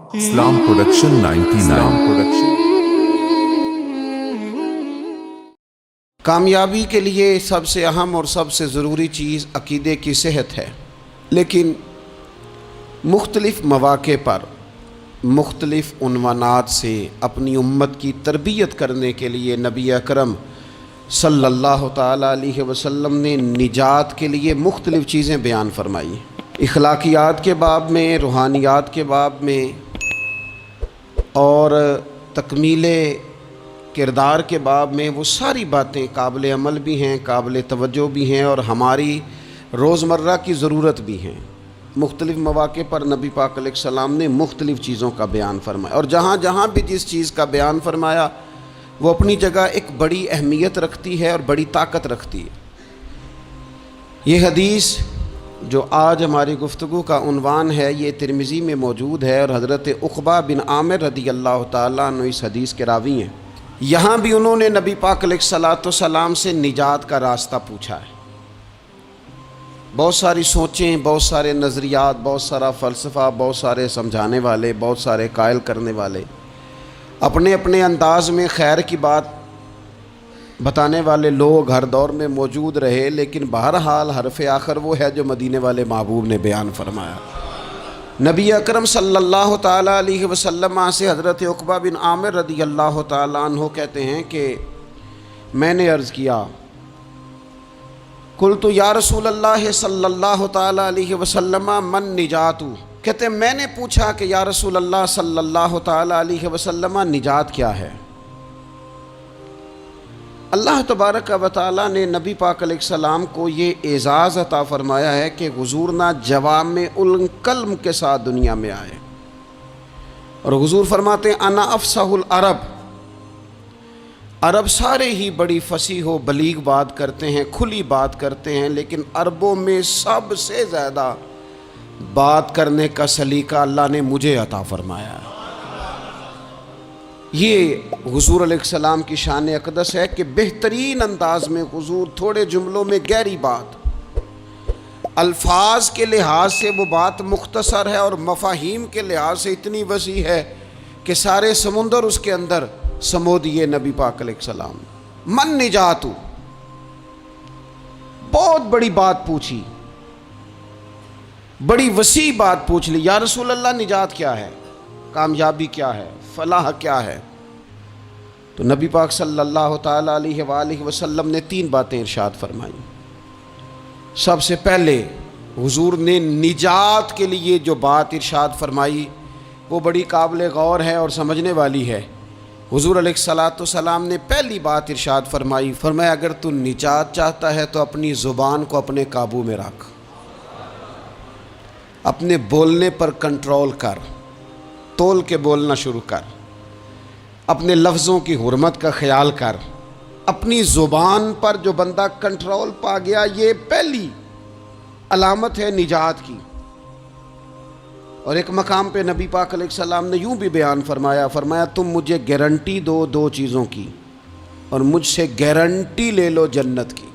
اسلام production 99 کامیابی کے لیے سب سے اہم اور سب سے ضروری چیز عقیدے کی صحت ہے، لیکن مختلف مواقع پر مختلف عنوانات سے اپنی امت کی تربیت کرنے کے لیے نبی اکرم صلی اللہ تعالیٰ علیہ وسلم نے نجات کے لیے مختلف چیزیں بیان فرمائی۔ اخلاقیات کے باب میں، روحانیات کے باب میں اور تکمیل کردار کے باب میں، وہ ساری باتیں قابل عمل بھی ہیں، قابل توجہ بھی ہیں اور ہماری روزمرہ کی ضرورت بھی ہیں۔ مختلف مواقع پر نبی پاک علیہ السلام نے مختلف چیزوں کا بیان فرمایا، اور جہاں جہاں بھی جس چیز کا بیان فرمایا وہ اپنی جگہ ایک بڑی اہمیت رکھتی ہے اور بڑی طاقت رکھتی ہے۔ یہ حدیث جو آج ہماری گفتگو کا عنوان ہے، یہ ترمذی میں موجود ہے اور حضرت عقبہ بن عامر رضی اللہ تعالیٰ عنہ اس حدیث کے راوی ہیں۔ یہاں بھی انہوں نے نبی پاک علیہ السلام سے نجات کا راستہ پوچھا ہے۔ بہت ساری سوچیں، بہت سارے نظریات، بہت سارا فلسفہ، بہت سارے سمجھانے والے، بہت سارے قائل کرنے والے، اپنے اپنے انداز میں خیر کی بات بتانے والے لوگ ہر دور میں موجود رہے، لیکن بہرحال حرف آخر وہ ہے جو مدینے والے محبوب نے بیان فرمایا۔ نبی اکرم صلی اللہ تعالیٰ علیہ وسلم سے حضرت عقبہ بن عامر رضی اللہ تعالیٰ عنہ کہتے ہیں کہ میں نے عرض کیا، قلت یا رسول اللہ صلی اللہ تعالیٰ علیہ وسلم من نجات، کہتے ہیں میں نے پوچھا کہ یا رسول اللہ صلی اللہ تعالیٰ علیہ وسلم نجات کیا ہے؟ اللہ تبارک و تعالیٰ نے نبی پاک علیہ السلام کو یہ اعزاز عطا فرمایا ہے کہ حضور نہ جوامع الکلم کے ساتھ دنیا میں آئے، اور حضور فرماتے ہیں انا افصح العرب، عرب سارے ہی بڑی فصیح و بلیغ بات کرتے ہیں، کھلی بات کرتے ہیں، لیکن عربوں میں سب سے زیادہ بات کرنے کا سلیقہ اللہ نے مجھے عطا فرمایا ہے۔ یہ حضور علیہ السلام کی شان اقدس ہے کہ بہترین انداز میں حضور تھوڑے جملوں میں گہری بات، الفاظ کے لحاظ سے وہ بات مختصر ہے اور مفاہیم کے لحاظ سے اتنی وسیع ہے کہ سارے سمندر اس کے اندر سمو دیے نبی پاک علیہ السلام۔ من نجات، بہت بڑی بات پوچھی، بڑی وسیع بات پوچھ لی، یا رسول اللہ نجات کیا ہے، کامیابی کیا ہے، فلاح کیا ہے؟ تو نبی پاک صلی اللہ تعالیٰ علیہ وآلہ وسلم نے 3 باتیں ارشاد فرمائیں۔ سب سے پہلے حضور نے نجات کے لیے جو بات ارشاد فرمائی وہ بڑی قابل غور ہے اور سمجھنے والی ہے۔ حضور علیہ السلام نے پہلی بات ارشاد فرمائی، فرمایا اگر تو نجات چاہتا ہے تو اپنی زبان کو اپنے قابو میں رکھ، اپنے بولنے پر کنٹرول کر، تول کے بولنا شروع کر، اپنے لفظوں کی حرمت کا خیال کر۔ اپنی زبان پر جو بندہ کنٹرول پا گیا، یہ پہلی علامت ہے نجات کی۔ اور ایک مقام پہ نبی پاک علیہ السلام نے یوں بھی بیان فرمایا، فرمایا تم مجھے گارنٹی دو 2 چیزوں کی، اور مجھ سے گارنٹی لے لو جنت کی۔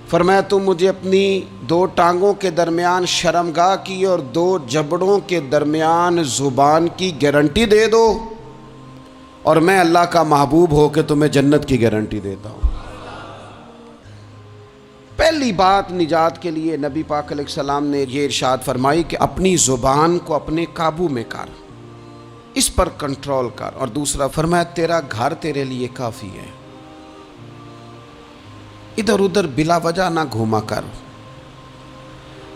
فرمایا تم مجھے اپنی 2 ٹانگوں کے درمیان شرمگاہ کی اور 2 جبڑوں کے درمیان زبان کی گارنٹی دے دو، اور میں اللہ کا محبوب ہو کے تمہیں جنت کی گارنٹی دیتا ہوں۔ پہلی بات نجات کے لیے نبی پاک علیہ السلام نے یہ ارشاد فرمائی کہ اپنی زبان کو اپنے قابو میں کر، اس پر کنٹرول کر۔ اور دوسرا فرمایا تیرا گھر تیرے لیے کافی ہے، ادھر ادھر بلا وجہ نہ گھوما کر،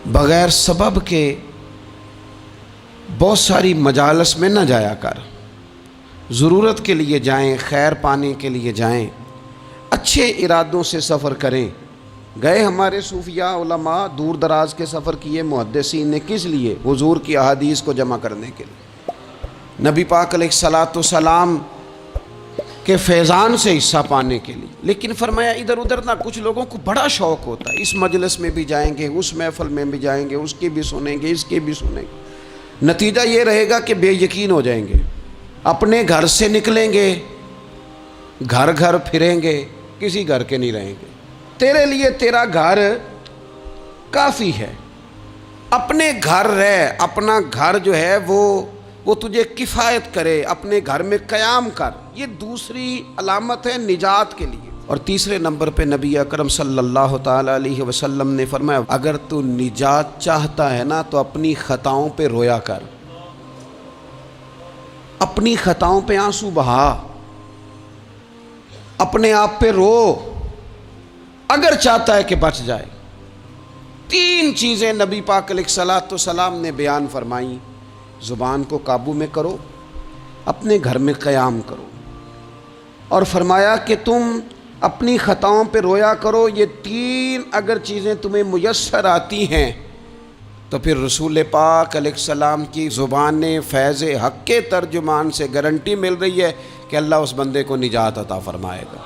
بغیر سبب کے بہت ساری مجالس میں نہ جایا کر، ضرورت کے لیے جائیں، خیر پانے کے لیے جائیں، اچھے ارادوں سے سفر کریں۔ گئے ہمارے صوفیاء علماء دور دراز کے سفر کیے محدثین نے، کس لیے؟ حضور کی احادیث کو جمع کرنے کے لیے، نبی پاک علیہ السلام کہ فیضان سے حصہ پانے کے لیے۔ لیکن فرمایا ادھر ادھر نہ، کچھ لوگوں کو بڑا شوق ہوتا ہے، اس مجلس میں بھی جائیں گے، اس محفل میں بھی جائیں گے، اس کی بھی سنیں گے، اس کی بھی سنیں گے، نتیجہ یہ رہے گا کہ بے یقین ہو جائیں گے، اپنے گھر سے نکلیں گے، گھر گھر پھریں گے، کسی گھر کے نہیں رہیں گے۔ تیرے لیے تیرا گھر کافی ہے، ادھر ادھر نہ گھوما کر، بغیر سبب کے بہت ساری مجالس میں نہ جایا کر، ضرورت کے لیے جائیں، اچھے ارادوں سے سفر کریں۔ گئے ہمارے صوفیاء علماء دور دراز کے سفر کیے محدثین نے، کس لیے؟ حضور کی احادیث کو جمع کرنے کے لیے۔ نبی پاک علیہ السلام کہ فیضان سے حصہ پانے کے لیے۔ فرمایا ادھر ادھر نہ، کچھ لوگوں کو بڑا شوق ہوتا ہے، اس مجلس میں بھی جائیں گے، اس میں بھی سنیں گے، نتیجہ یہ رہے گا کہ بے یقین ہو جائیں گے، اپنے گھر سے نکلیں گے، اپنے گھر رہ، اپنا گھر جو ہے وہ تجھے کفایت کرے، اپنے گھر میں قیام کر، یہ دوسری علامت ہے نجات کے لیے۔ اور تیسرے نمبر پہ نبی اکرم صلی اللہ تعالی علیہ وسلم نے فرمایا اگر تو نجات چاہتا ہے نا تو اپنی خطاؤں پہ رویا کر، اپنی خطاؤں پہ آنسو بہا، اپنے آپ پہ رو، اگر چاہتا ہے کہ بچ جائے۔ تین چیزیں نبی پاک علیہ الصلوۃ والسلام نے بیان فرمائی، زبان کو قابو میں کرو، اپنے گھر میں قیام کرو، اور فرمایا کہ تم اپنی خطاؤں پہ رویا کرو۔ یہ تین اگر چیزیں تمہیں میسر آتی ہیں تو پھر رسول پاک علیہ السلام کی زبان فیض حق کے ترجمان سے گارنٹی مل رہی ہے کہ اللہ اس بندے کو نجات عطا فرمائے گا۔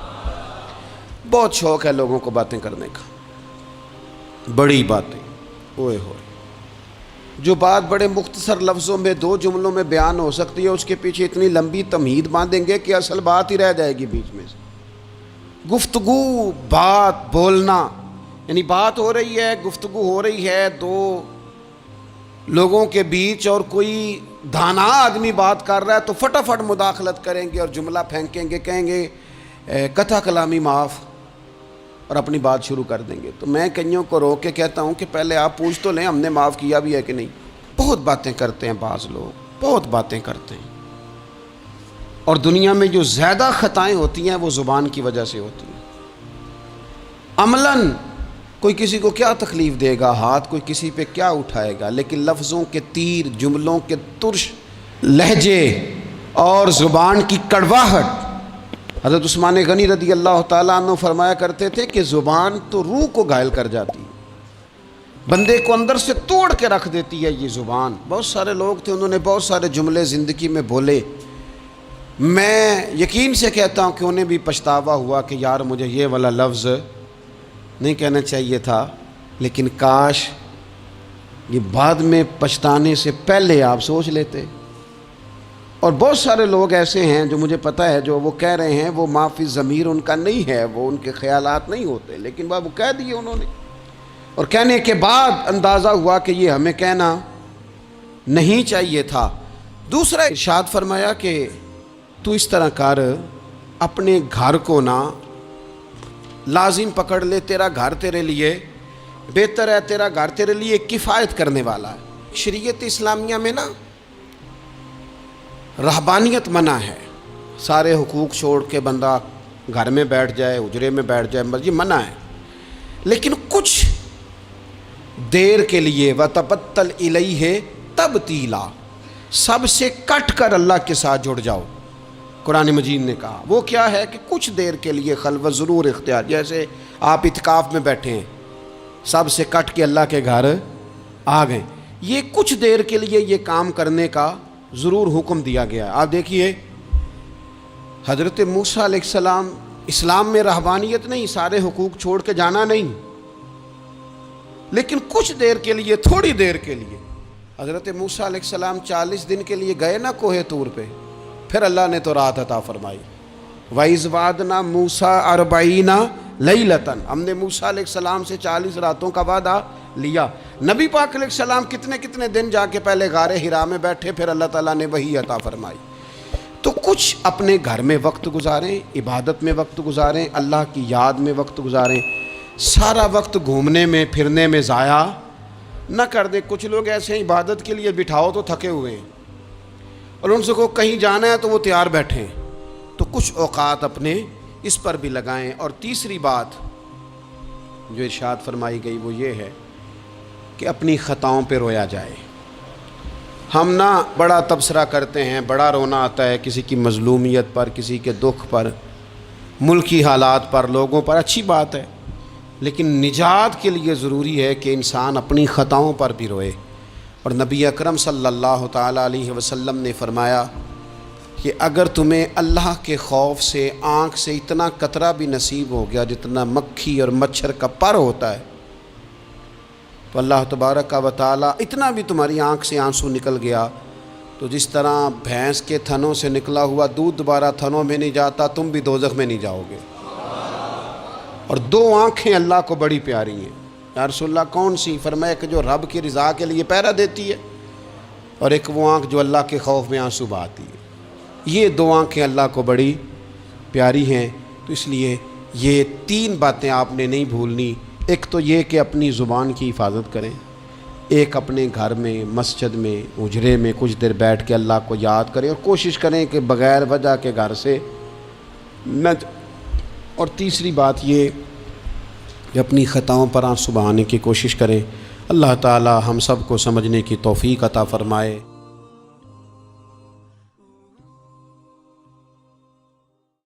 بہت شوق ہے لوگوں کو باتیں کرنے کا، بڑی باتیں، اوئے ہوئے، جو بات بڑے مختصر لفظوں میں دو جملوں میں بیان ہو سکتی ہے اس کے پیچھے اتنی لمبی تمہید باندھیں گے کہ اصل بات ہی رہ جائے گی بیچ میں سے۔ گفتگو، بات، بولنا، یعنی بات ہو رہی ہے، گفتگو ہو رہی ہے دو لوگوں کے بیچ، اور کوئی دانا آدمی بات کر رہا ہے تو فٹافٹ مداخلت کریں گے اور جملہ پھینکیں گے، کہیں گے قطع کلامی معاف، اور اپنی بات شروع کر دیں گے۔ تو میں کئیوں کو روک کے کہتا ہوں کہ پہلے آپ پوچھ تو لیں ہم نے معاف کیا بھی ہے کہ نہیں۔ بہت باتیں کرتے ہیں بعض لوگ، بہت باتیں کرتے ہیں، اور دنیا میں جو زیادہ خطائیں ہوتی ہیں وہ زبان کی وجہ سے ہوتی ہیں۔ عملاً کوئی کسی کو کیا تکلیف دے گا، ہاتھ کوئی کسی پہ کیا اٹھائے گا، لیکن لفظوں کے تیر، جملوں کے ترش لہجے اور زبان کی کڑواہٹ، حضرت عثمان غنی رضی اللہ تعالیٰ عنہ فرمایا کرتے تھے کہ زبان تو روح کو گھائل کر جاتی ہے، بندے کو اندر سے توڑ کے رکھ دیتی ہے یہ زبان۔ بہت سارے لوگ تھے، انہوں نے بہت سارے جملے زندگی میں بولے، میں یقین سے کہتا ہوں کہ انہیں بھی پچھتاوا ہوا کہ یار مجھے یہ والا لفظ نہیں کہنا چاہیے تھا، لیکن کاش یہ بعد میں پچھتانے سے پہلے آپ سوچ لیتے۔ اور بہت سارے لوگ ایسے ہیں جو مجھے پتہ ہے جو وہ کہہ رہے ہیں وہ معافی ضمیر ان کا نہیں ہے، وہ ان کے خیالات نہیں ہوتے، لیکن وہ کہہ دیے انہوں نے، اور کہنے کے بعد اندازہ ہوا کہ یہ ہمیں کہنا نہیں چاہیے تھا۔ دوسرا ارشاد فرمایا کہ تو اس طرح کر، اپنے گھر کو نہ لازم پکڑ لے، تیرا گھر تیرے لیے بہتر ہے، تیرا گھر تیرے لیے کفایت کرنے والا ہے۔ شریعت اسلامیہ میں نا رہبانیت منع ہے، سارے حقوق چھوڑ کے بندہ گھر میں بیٹھ جائے، حجرے میں بیٹھ جائے، مرضی منع ہے، لیکن کچھ دیر کے لیے وَتَبَتَّلْ إِلَيْهِ تَبْتِيلًا، سب سے کٹ کر اللہ کے ساتھ جڑ جاؤ۔ قرآن مجید نے کہا وہ کیا ہے کہ کچھ دیر کے لیے خلوت ضرور اختیار، جیسے آپ اعتکاف میں بیٹھے ہیں، سب سے کٹ کے اللہ کے گھر آ گئے، یہ کچھ دیر کے لیے یہ کام کرنے کا ضرور حکم دیا گیا ہے۔ آپ دیکھیے حضرت موسیٰ علیہ السلام، اسلام میں رہبانیت نہیں، سارے حقوق چھوڑ کے جانا نہیں، لیکن کچھ دیر کے لیے، تھوڑی دیر کے لیے حضرت موسیٰ علیہ السلام 40 دن کے لیے گئے نا کوہ طور پہ، پھر اللہ نے تو رات عطا فرمائی۔ وَإِذْ وَعَدْنَا مُوسَىٰ 40 لَيْلَةً، ہم نے موسیٰ علیہ السلام سے 40 راتوں کا وعدہ لیا۔ نبی پاک علیہ السلام کتنے دن جا کے پہلے غار حرا میں بیٹھے، پھر اللہ تعالیٰ نے وحی عطا فرمائی۔ تو کچھ اپنے گھر میں وقت گزاریں، عبادت میں وقت گزاریں، اللہ کی یاد میں وقت گزاریں، سارا وقت گھومنے میں پھرنے میں ضائع نہ کر دیں۔ کچھ لوگ ایسے ہیں عبادت کے لیے بٹھاؤ تو تھکے ہوئے ہیں، اور ان سے کو کہیں جانا ہے تو وہ تیار بیٹھے ہیں، تو کچھ اوقات اپنے اس پر بھی لگائیں۔ اور تیسری بات جو ارشاد فرمائی گئی وہ یہ ہے کہ اپنی خطاؤں پہ رویا جائے۔ ہم نہ بڑا تبصرہ کرتے ہیں، بڑا رونا آتا ہے کسی کی مظلومیت پر، کسی کے دکھ پر، ملکی حالات پر، لوگوں پر، اچھی بات ہے، لیکن نجات کے لیے ضروری ہے کہ انسان اپنی خطاؤں پر بھی روئے۔ اور نبی اکرم صلی اللہ تعالیٰ علیہ وسلم نے فرمایا کہ اگر تمہیں اللہ کے خوف سے آنکھ سے اتنا قطرہ بھی نصیب ہو گیا جتنا مکھی اور مچھر کا پر ہوتا ہے، تو اللہ تبارک و تعالیٰ اتنا بھی تمہاری آنکھ سے آنسو نکل گیا تو جس طرح بھینس کے تھنوں سے نکلا ہوا دودھ دوبارہ تھنوں میں نہیں جاتا، تم بھی دوزخ میں نہیں جاؤ گے۔ اور دو آنکھیں اللہ کو بڑی پیاری ہیں، یا رسول اللہ کون سی؟ فرمایا کہ جو رب کی رضا کے لیے پہرا دیتی ہے، اور ایک وہ آنکھ جو اللہ کے خوف میں آنسو بہاتی ہے۔ یہ دو آنکھیں اللہ کو بڑی پیاری ہیں، تو اس لیے یہ تین باتیں آپ نے نہیں بھولنی۔ ایک تو یہ کہ اپنی زبان کی حفاظت کریں، ایک اپنے گھر میں، مسجد میں، اجرے میں کچھ دیر بیٹھ کے اللہ کو یاد کریں، اور کوشش کریں کہ بغیر وجہ کے گھر سے نہ اور تیسری بات یہ کہ اپنی خطاؤں پر آنسو بہانے کی کوشش کریں۔ اللہ تعالی ہم سب کو سمجھنے کی توفیق عطا فرمائے۔